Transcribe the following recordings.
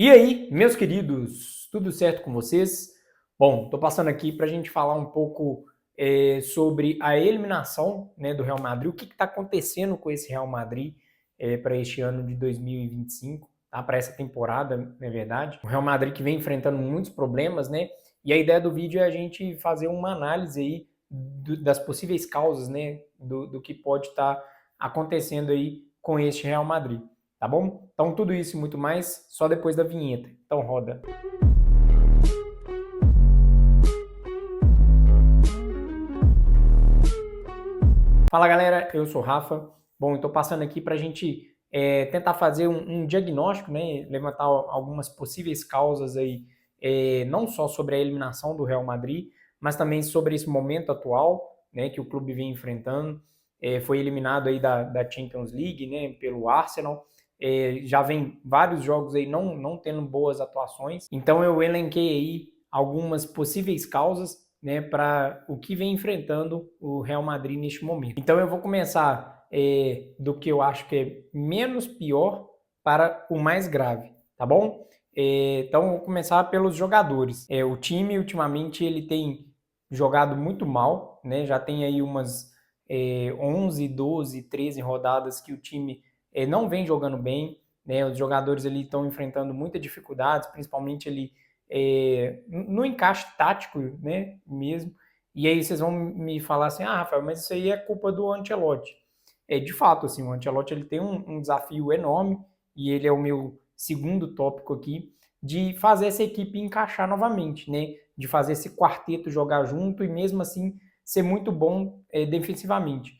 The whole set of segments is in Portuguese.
E aí, meus queridos, tudo certo com vocês? Bom, estou passando aqui para a gente falar um pouco sobre a eliminação, né, do Real Madrid, o que está acontecendo com esse Real Madrid para este ano de 2025, tá? Para essa temporada, na verdade. O Real Madrid que vem enfrentando muitos problemas, né? E a ideia do vídeo é a gente fazer uma análise aí das possíveis causas, né, do que pode estar acontecendo aí com este Real Madrid. Tá bom? Então tudo isso e muito mais só depois da vinheta. Então roda. Fala galera, eu sou o Rafa. Bom, estou passando aqui para a gente tentar fazer um diagnóstico, né? Levantar algumas possíveis causas aí, não só sobre a eliminação do Real Madrid, mas também sobre esse momento atual, né, que o clube vem enfrentando. Foi eliminado aí da Champions League, né, pelo Arsenal. Já vem vários jogos aí não tendo boas atuações. Então eu elenquei aí algumas possíveis causas, né, para o que vem enfrentando o Real Madrid neste momento. Então eu vou começar do que eu acho que é menos pior para o mais grave, tá bom? Então eu vou começar pelos jogadores. O time ultimamente ele tem jogado muito mal, né? Já tem aí umas 11, 12, 13 rodadas que o time não vem jogando bem, né? Os jogadores ali estão enfrentando muitas dificuldades, principalmente ali no encaixe tático, né, mesmo. E aí vocês vão me falar assim, ah, Rafael, mas isso aí é culpa do Ancelotti. De fato, assim, o Ancelotti ele tem um desafio enorme, e ele é o meu segundo tópico aqui, de fazer essa equipe encaixar novamente, né, de fazer esse quarteto jogar junto e mesmo assim ser muito bom defensivamente.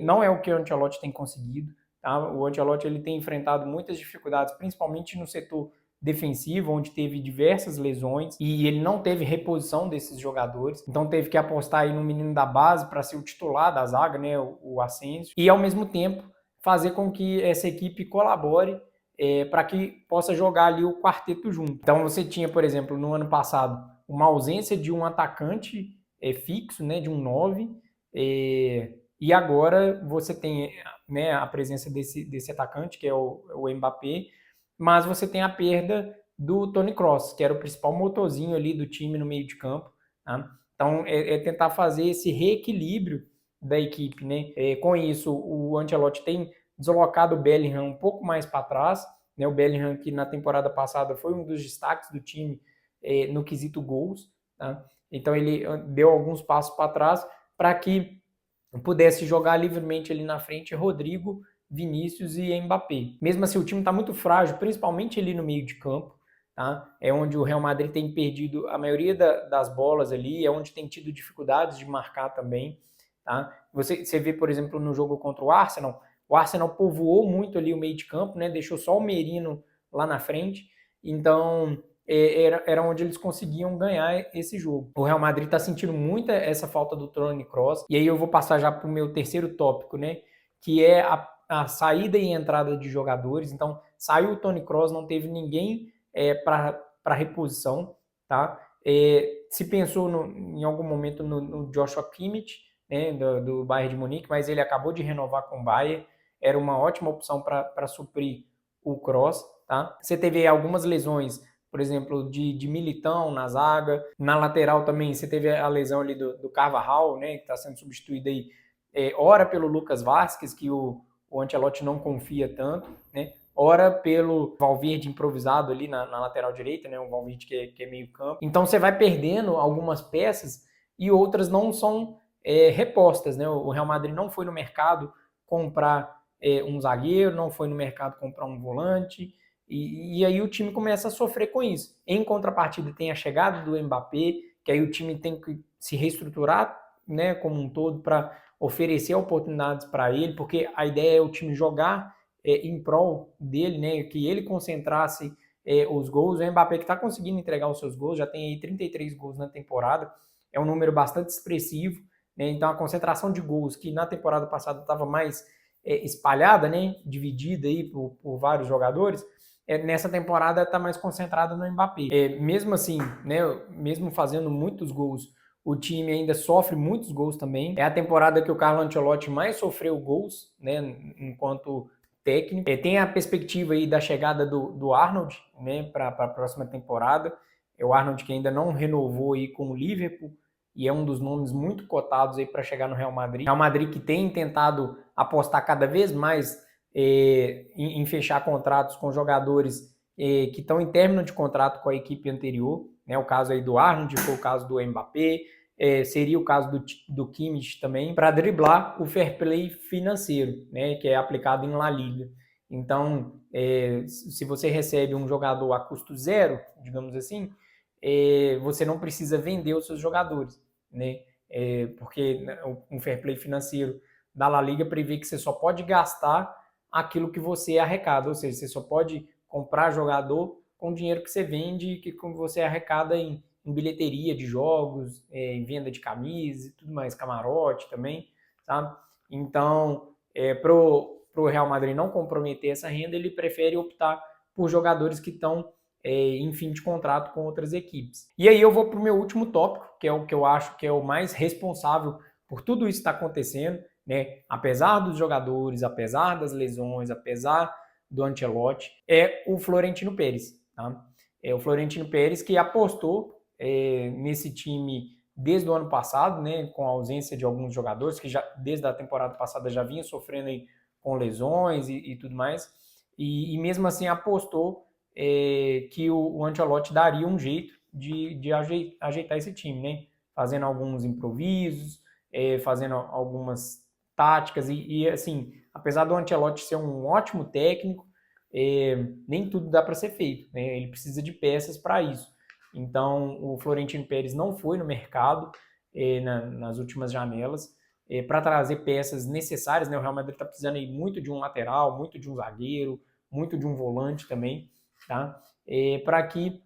Não é o que o Ancelotti tem conseguido, tá? O Ancelotti ele tem enfrentado muitas dificuldades, principalmente no setor defensivo, onde teve diversas lesões e ele não teve reposição desses jogadores, então teve que apostar aí no menino da base para ser o titular da zaga, né, o Asensio, e ao mesmo tempo fazer com que essa equipe colabore para que possa jogar ali o quarteto junto. Então você tinha, por exemplo, no ano passado, uma ausência de um atacante fixo, né, de um 9, e agora você tem, né, a presença desse atacante, que é o Mbappé, mas você tem a perda do Toni Kroos, que era o principal motorzinho ali do time no meio de campo. Tá? Então, tentar fazer esse reequilíbrio da equipe, né? Com isso, o Ancelotti tem deslocado o Bellingham um pouco mais para trás, né? O Bellingham que na temporada passada foi um dos destaques do time no quesito gols, tá? Então ele deu alguns passos para trás para que pudesse jogar livremente ali na frente Rodrigo, Vinícius e Mbappé. Mesmo assim, o time está muito frágil, principalmente ali no meio de campo. Tá? É onde o Real Madrid tem perdido a maioria das bolas ali, é onde tem tido dificuldades de marcar também. Tá? Você vê, por exemplo, no jogo contra o Arsenal povoou muito ali o meio de campo, né? Deixou só o Merino lá na frente. Então, era onde eles conseguiam ganhar esse jogo. O Real Madrid está sentindo muito essa falta do Toni Kroos, e aí eu vou passar já para o meu terceiro tópico, né? Que é a saída e entrada de jogadores. Então, saiu o Toni Kroos, não teve ninguém para reposição, tá? Se pensou em algum momento no Joshua Kimmich, né, do Bayern de Munique, mas ele acabou de renovar com o Bayern, era uma ótima opção para suprir o Kroos, tá? Você teve algumas lesões, por exemplo, de Militão na zaga, na lateral também você teve a lesão ali do Carvajal, né, que está sendo substituído aí, ora pelo Lucas Vázquez, que o Ancelotti não confia tanto, né, ora pelo Valverde improvisado ali na lateral direita, né, um Valverde que é meio campo. Então você vai perdendo algumas peças e outras não são repostas, né? O Real Madrid não foi no mercado comprar um zagueiro, não foi no mercado comprar um volante, e aí o time começa a sofrer com isso. Em contrapartida, tem a chegada do Mbappé, que aí o time tem que se reestruturar, né, como um todo para oferecer oportunidades para ele, porque a ideia é o time jogar em prol dele, né, que ele concentrasse os gols. O Mbappé que está conseguindo entregar os seus gols, já tem aí 33 gols na temporada, é um número bastante expressivo, né, então a concentração de gols que na temporada passada estava mais espalhada, né, dividida aí por vários jogadores, nessa temporada está mais concentrada no Mbappé. Mesmo assim, né, mesmo fazendo muitos gols, o time ainda sofre muitos gols também. É a temporada que o Carlo Ancelotti mais sofreu gols, né, enquanto técnico. Tem a perspectiva aí da chegada do Arnold, né, para a próxima temporada. É o Arnold que ainda não renovou aí com o Liverpool e é um dos nomes muito cotados aí para chegar no Real Madrid. Real Madrid que tem tentado apostar cada vez mais em fechar contratos com jogadores que estão em término de contrato com a equipe anterior, né? O caso aí do Arnold, foi o caso do Mbappé, seria o caso do Kimmich também, para driblar o fair play financeiro, né? Que é aplicado em La Liga. Então, se você recebe um jogador a custo zero, digamos assim, você não precisa vender os seus jogadores, né? Porque um fair play financeiro da La Liga prevê que você só pode gastar aquilo que você arrecada, ou seja, você só pode comprar jogador com o dinheiro que você vende, que você arrecada em bilheteria de jogos, em venda de camisas e tudo mais, camarote também, sabe? Então, para o Real Madrid não comprometer essa renda, ele prefere optar por jogadores que estão em fim de contrato com outras equipes. E aí eu vou para o meu último tópico, que é o que eu acho que é o mais responsável por tudo isso que está acontecendo, né? Apesar dos jogadores, apesar das lesões, apesar do Ancelotti, é o Florentino Pérez. Tá? É o Florentino Pérez que apostou nesse time desde o ano passado, né, com a ausência de alguns jogadores que já desde a temporada passada já vinha sofrendo aí com lesões e tudo mais, e mesmo assim apostou que o Ancelotti daria um jeito de ajeitar esse time, né, fazendo alguns improvisos, fazendo algumas táticas e assim, apesar do Ancelotti ser um ótimo técnico, nem tudo dá para ser feito, né? Ele precisa de peças para isso. Então, o Florentino Pérez não foi no mercado nas últimas janelas para trazer peças necessárias, né? O Real Madrid está precisando aí muito de um lateral, muito de um zagueiro, muito de um volante também, tá? Para que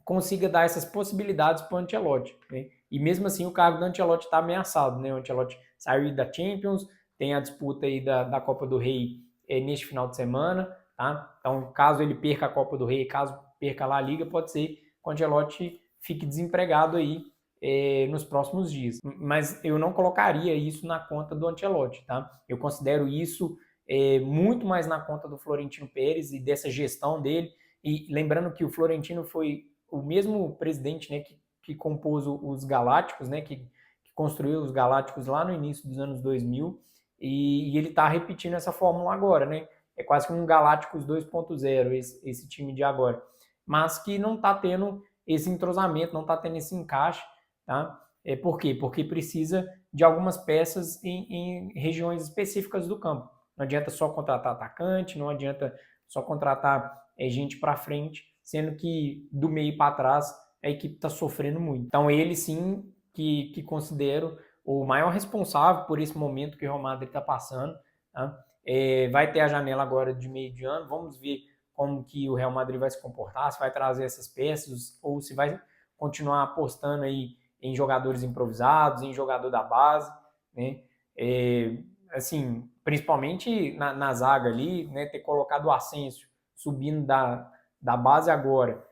consiga dar essas possibilidades para o Ancelotti, né? E mesmo assim o cargo do Ancelotti está ameaçado, né? O Ancelotti saiu da Champions, tem a disputa aí da Copa do Rei neste final de semana, tá? Então, caso ele perca a Copa do Rei, caso perca lá a Liga, pode ser que o Ancelotti fique desempregado aí nos próximos dias. Mas eu não colocaria isso na conta do Ancelotti, tá? Eu considero isso muito mais na conta do Florentino Pérez e dessa gestão dele. E lembrando que o Florentino foi o mesmo presidente, né, que compôs os Galácticos, né, que construiu os Galácticos lá no início dos anos 2000, e ele está repetindo essa fórmula agora, né? É quase que um Galácticos 2.0 esse time de agora, mas que não está tendo esse entrosamento, não está tendo esse encaixe, tá? Por quê? Porque precisa de algumas peças em regiões específicas do campo. Não adianta só contratar atacante, não adianta só contratar gente para frente, sendo que do meio para trás a equipe está sofrendo muito. Então ele sim que considero o maior responsável por esse momento que o Real Madrid está passando. Tá? Vai ter a janela agora de meio de ano, vamos ver como que o Real Madrid vai se comportar, se vai trazer essas peças ou se vai continuar apostando aí em jogadores improvisados, em jogador da base, né? Assim, principalmente na zaga ali, né, ter colocado o Asensio subindo da base agora,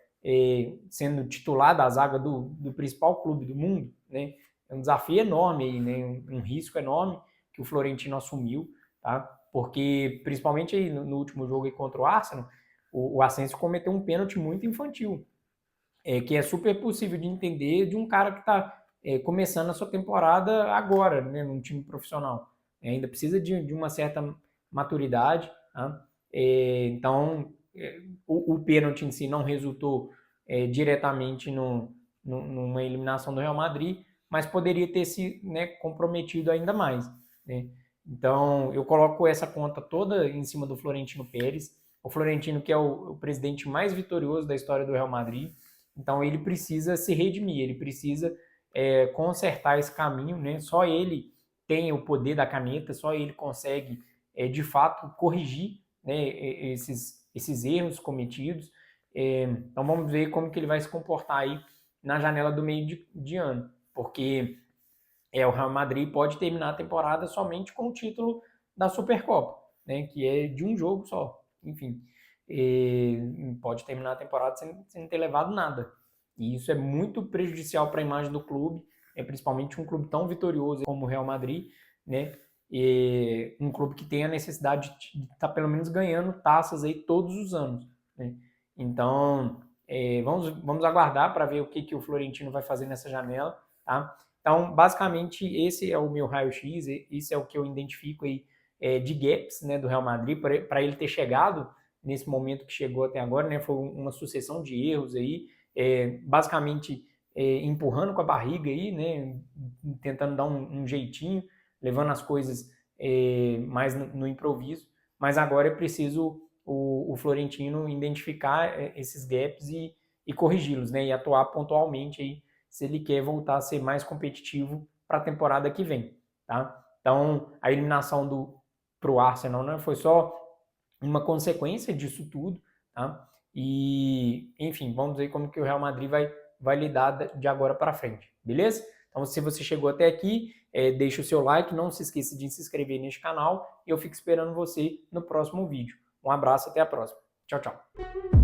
sendo titular da zaga do principal clube do mundo, né? É um desafio enorme aí, né? Um risco enorme que o Florentino assumiu, tá? Porque, principalmente aí no último jogo aí contra o Arsenal, o Asensio cometeu um pênalti muito infantil, que é super possível de entender de um cara que está começando a sua temporada agora, né, num time profissional. Ainda precisa de uma certa maturidade, tá? Então, o pênalti em si não resultou diretamente numa eliminação do Real Madrid, mas poderia ter se, né, comprometido ainda mais, né? Então, eu coloco essa conta toda em cima do Florentino Pérez, o Florentino que é o presidente mais vitorioso da história do Real Madrid. Então, ele precisa se redimir, ele precisa consertar esse caminho, né? Só ele tem o poder da caneta, só ele consegue, de fato, corrigir, né, esses erros cometidos. Então vamos ver como que ele vai se comportar aí na janela do meio de ano, porque o Real Madrid pode terminar a temporada somente com o título da Supercopa, né, que é de um jogo só. Enfim, pode terminar a temporada sem ter levado nada. E isso é muito prejudicial para a imagem do clube, principalmente um clube tão vitorioso como o Real Madrid, né? um clube que tem a necessidade de estar pelo menos ganhando taças aí todos os anos, né? Então, vamos aguardar para ver o que o Florentino vai fazer nessa janela, tá? Então, basicamente, esse é o meu raio-x, esse é o que eu identifico aí de gaps, né, do Real Madrid, para ele ter chegado nesse momento que chegou até agora, né? Foi uma sucessão de erros aí, basicamente empurrando com a barriga aí, né? Tentando dar um jeitinho, levando as coisas mais no improviso, mas agora é preciso o Florentino identificar esses gaps e corrigi-los, né? E atuar pontualmente aí, se ele quer voltar a ser mais competitivo para a temporada que vem, tá? Então, a eliminação para o Arsenal, né, foi só uma consequência disso tudo, tá? E, enfim, vamos ver como que o Real Madrid vai lidar de agora para frente, beleza? Então, se você chegou até aqui, deixa o seu like, não se esqueça de se inscrever neste canal e eu fico esperando você no próximo vídeo. Um abraço, até a próxima. Tchau, tchau.